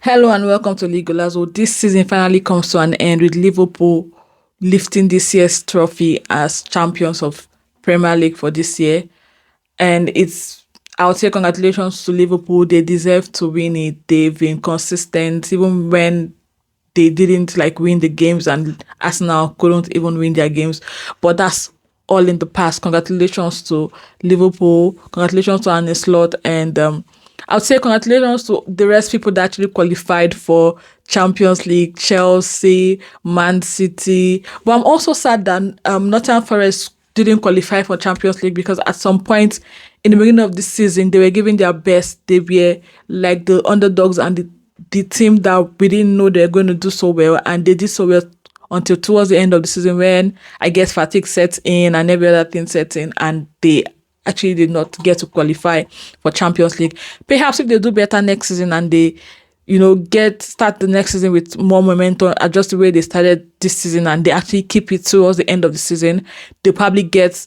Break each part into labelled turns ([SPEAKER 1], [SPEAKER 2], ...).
[SPEAKER 1] Hello and welcome to LeeGolazo. This season finally comes to an end with Liverpool lifting this year's trophy as champions of Premier League for this year. And I would say congratulations to Liverpool. They deserve to win it. They've been consistent even when they didn't win the games and Arsenal couldn't even win their games. But that's all in the past. Congratulations to Liverpool. Congratulations to Arne Slot and I would say congratulations to the rest people that actually qualified for Champions League, Chelsea, Man City. But I'm also sad that Nottingham Forest didn't qualify for Champions League because at some point in the beginning of this season, they were giving their best. They were like the underdogs and the team that we didn't know they were going to do so well. And they did so well until towards the end of the season when I guess fatigue sets in and every other thing sets in and they actually did not get to qualify for Champions League. Perhaps if they do better next season and they, start the next season with more momentum, adjust the way they started this season and they actually keep it towards the end of the season, they'll probably get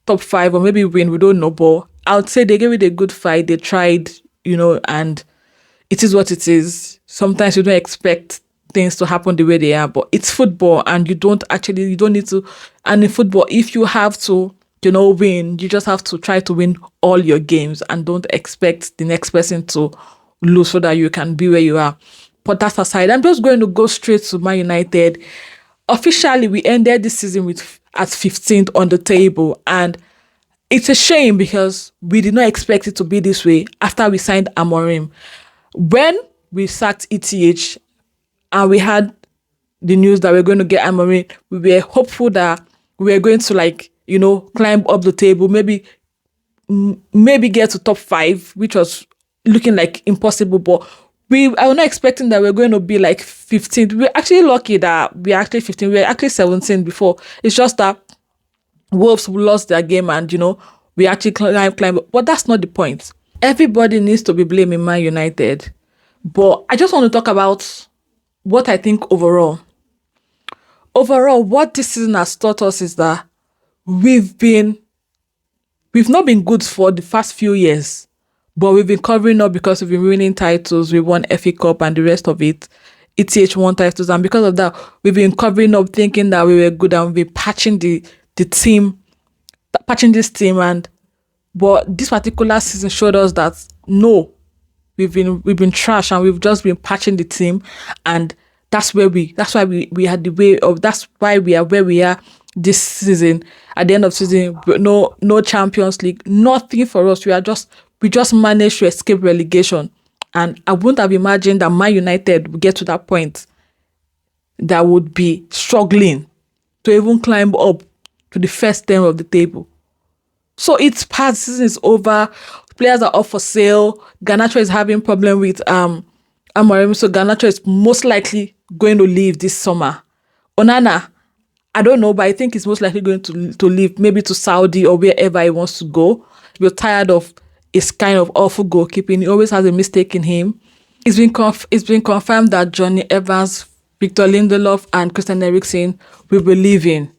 [SPEAKER 1] top 5 or maybe win, we don't know. But I would say they gave it a good fight. They tried, and it is what it is. Sometimes you don't expect things to happen the way they are, but it's football and you don't need to. And in football, if you have to, win, you just have to try to win all your games and don't expect the next person to lose so that you can be where you are. But that aside, I'm just going to go straight to Man United. Officially, we ended this season at 15th on the table, and it's a shame because we did not expect it to be this way after we signed Amorim. When we sacked ETH and we had the news that we're going to get Amorim, we were hopeful that we were going to climb up the table, maybe get to top 5, which was looking like impossible. But I was not expecting that we're going to be like 15th. We're actually lucky that we're actually 15th. We're actually 17th before. It's just that Wolves lost their game and, we actually climb. But that's not the point. Everybody needs to be blaming Man United. But I just want to talk about what I think overall. Overall, what this season has taught us is that we've not been good for the past few years, but we've been covering up because we've been winning titles. We won FA Cup and the rest of it. ETH won titles, and because of that, we've been covering up thinking that we were good and we've been patching this team. But this particular season showed us that no, we've been trash and we've just been patching the team, and that's why we had the way of. That's why we are where we are this season. At the end of the season, no Champions League, nothing for us. We just managed to escape relegation, and I wouldn't have imagined that Man United would get to that point that would be struggling to even climb up to the first 10 of the table. So it's past, season is over. Players are up for sale. Garnacho is having problem with Amorim, so Garnacho is most likely going to leave this summer. Onana, I don't know, but I think he's most likely going to leave, maybe to Saudi or wherever he wants to go. We're tired of his kind of awful goalkeeping. He always has a mistake in him. It's been confirmed that Jonny Evans, Victor Lindelöf, and Christian Eriksen will be leaving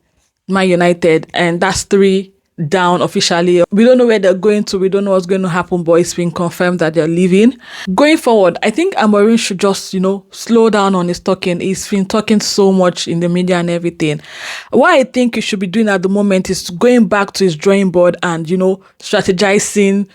[SPEAKER 1] Man United, and that's 3 down officially. We don't know where they're going to. We don't know what's going to happen, but it's been confirmed that they're leaving. Going forward, I think Amorim should just, slow down on his talking. He's been talking so much in the media and everything. What I think he should be doing at the moment is going back to his drawing board and, strategizing,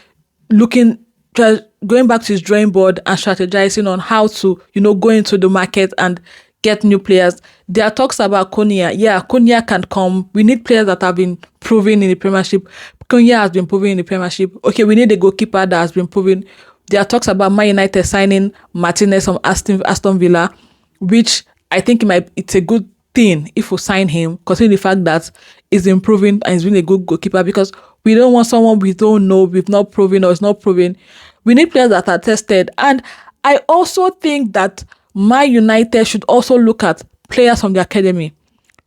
[SPEAKER 1] going back to his drawing board and strategizing on how to, go into the market and get new players. There are talks about Konya. Yeah, Konya can come. We need players that have been proven in the Premiership. Konya has been proven in the Premiership. Okay, we need a goalkeeper that has been proven. There are talks about Man United signing Martinez from Aston Villa, which I think it's a good thing if we sign him, considering the fact that he's improving and he's been a good goalkeeper, because we don't want someone we don't know, we've not proven or is not proven. We need players that are tested. And I also think that Man United should also look at players from the academy.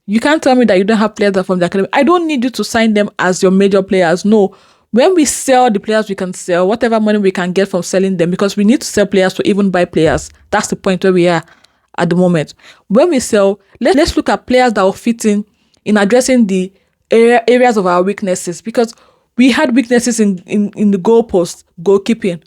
[SPEAKER 1] You can't tell me that you don't have players from the academy. I don't need you to sign them as your major players. No. When we sell the players we can sell, whatever money we can get from selling them, because we need to sell players to even buy players. That's the point where we are at the moment. When we sell, let's look at players that will fit in addressing the areas of our weaknesses, because we had weaknesses in the goalpost, goalkeeping.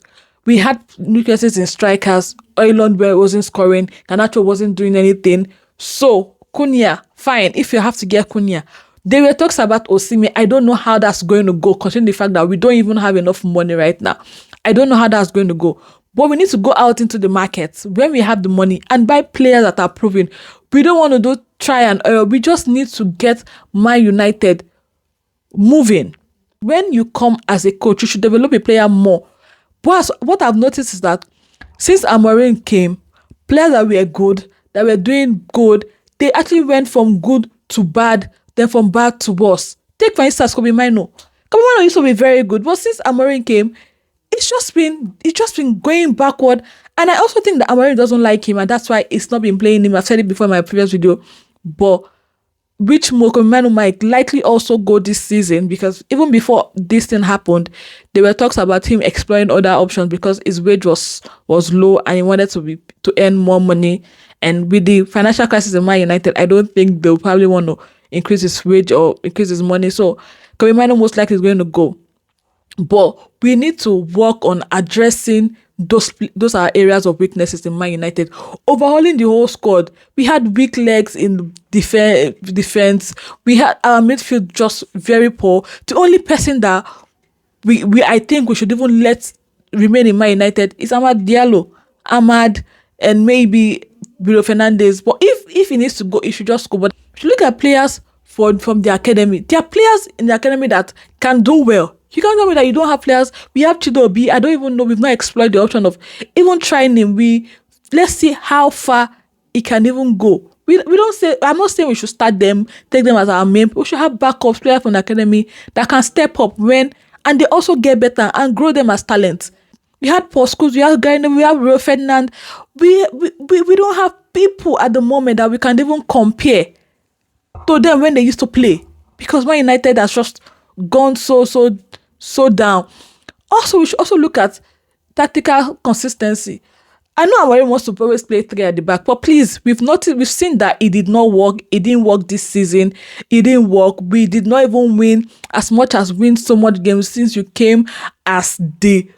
[SPEAKER 1] We had weaknesses in strikers. Oiland wasn't scoring. Garnacho wasn't doing anything. So, Cunha, fine, if you have to get Cunha. There were talks about Osimhen. I don't know how that's going to go, considering the fact that we don't even have enough money right now. I don't know how that's going to go. But we need to go out into the market when we have the money and buy players that are proven. We don't want to do try and error. We just need to get Man United moving. When you come as a coach, you should develop a player more. But what I've noticed is that since Amorim came, players that were good, that were doing good, they actually went from good to bad, then from bad to worse. Take for instance Kobe Mino. Kobe Mino used to be very good, but since Amorim came, it's just been going backward. And I also think that Amorim doesn't like him, and that's why it's not been playing him. I've said it before in my previous video, but which Kobe Mino might likely also go this season, because even before this thing happened, there were talks about him exploring other options because his wage was low and he wanted to earn more money. And with the financial crisis in Man United, I don't think they'll probably want to increase his wage or increase his money. So Kobe Mino most likely is going to go. But we need to work on addressing those are areas of weaknesses in Man United. Overhauling the whole squad. We had weak legs in defense. We had our midfield just very poor. The only person that I think we should even let remain in Man United is Amad Diallo. Ahmad and maybe Bruno Fernandes. But if he needs to go, he should just go. But if you look at players from the academy, there are players in the academy that can do well. You can't tell me that you don't have players. We have Chidobe. I don't even know. We've not explored the option of even trying him. Let's see how far he can even go. We don't say. I'm not saying we should start them, take them as our main. We should have backups, players from the academy that can step up and they also get better and grow them as talent. We had Paul Scholes, we have Garnacho, we have Rio Ferdinand. We don't have people at the moment that we can even compare to them when they used to play, because Man United has just gone so down. Also, we should also look at tactical consistency. I know Amorim wants to always play three at the back, but please, we've seen that it did not work. It didn't work this season. It didn't work. We did not even win as much as win so much games since you came as the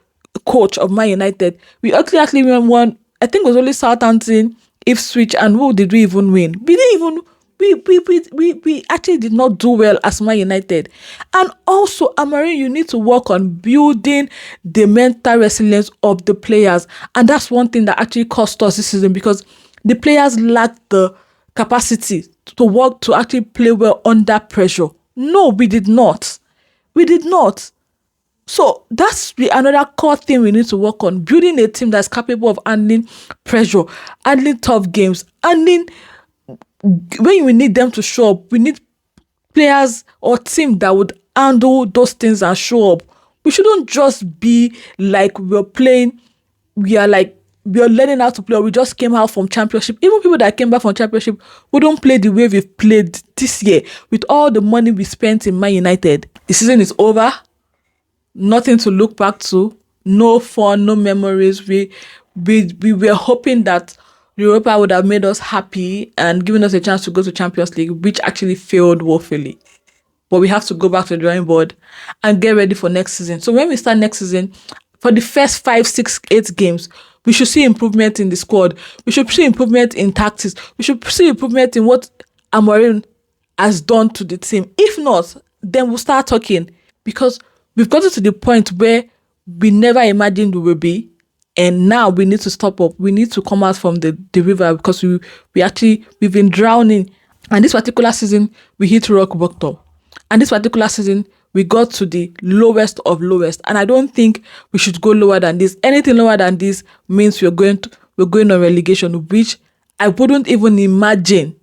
[SPEAKER 1] coach of Man United. We actually won one. I think it was only Southampton, Ipswich, and who did we even win? We didn't even. We actually did not do well as Man United. And also, Amorim, you need to work on building the mental resilience of the players. And that's one thing that actually cost us this season, because the players lacked the capacity to work, to actually play well under pressure. No, we did not. We did not. So that's another core thing we need to work on. Building a team that's capable of handling pressure, handling tough games, handling when we need them to show up. We need players or team that would handle those things and show up. We shouldn't just be like we are learning how to play, or we just came out from championship. Even people that came back from championship wouldn't play the way we've played this year with all the money we spent in Man United. The season is over. Nothing to look back to. No fun, no memories. We were hoping that Europa would have made us happy and given us a chance to go to Champions League, which actually failed woefully. But we have to go back to the drawing board and get ready for next season. So when we start next season, for the first 5, 6, 8 games, we should see improvement in the squad. We should see improvement in tactics. We should see improvement in what Amorim has done to the team. If not, then we'll start talking, because we've gotten to the point where we never imagined we will be. And now we need to stop up. We need to come out from the river, because we've been drowning. And this particular season, we hit rock bottom. And this particular season, we got to the lowest of lowest. And I don't think we should go lower than this. Anything lower than this means we're going on relegation, which I wouldn't even imagine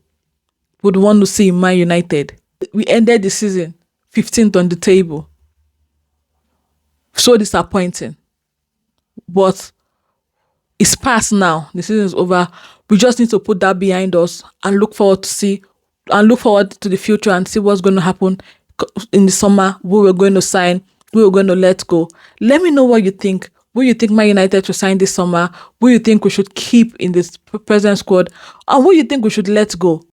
[SPEAKER 1] would want to see in Man United. We ended the season 15th on the table. So disappointing. But it's past now. The season is over. We just need to put that behind us and look forward to the future and see what's going to happen in the summer, who we're going to sign, who we're going to let go. Let me know what you think. Who you think Man United should sign this summer? Who you think we should keep in this present squad? And who you think we should let go?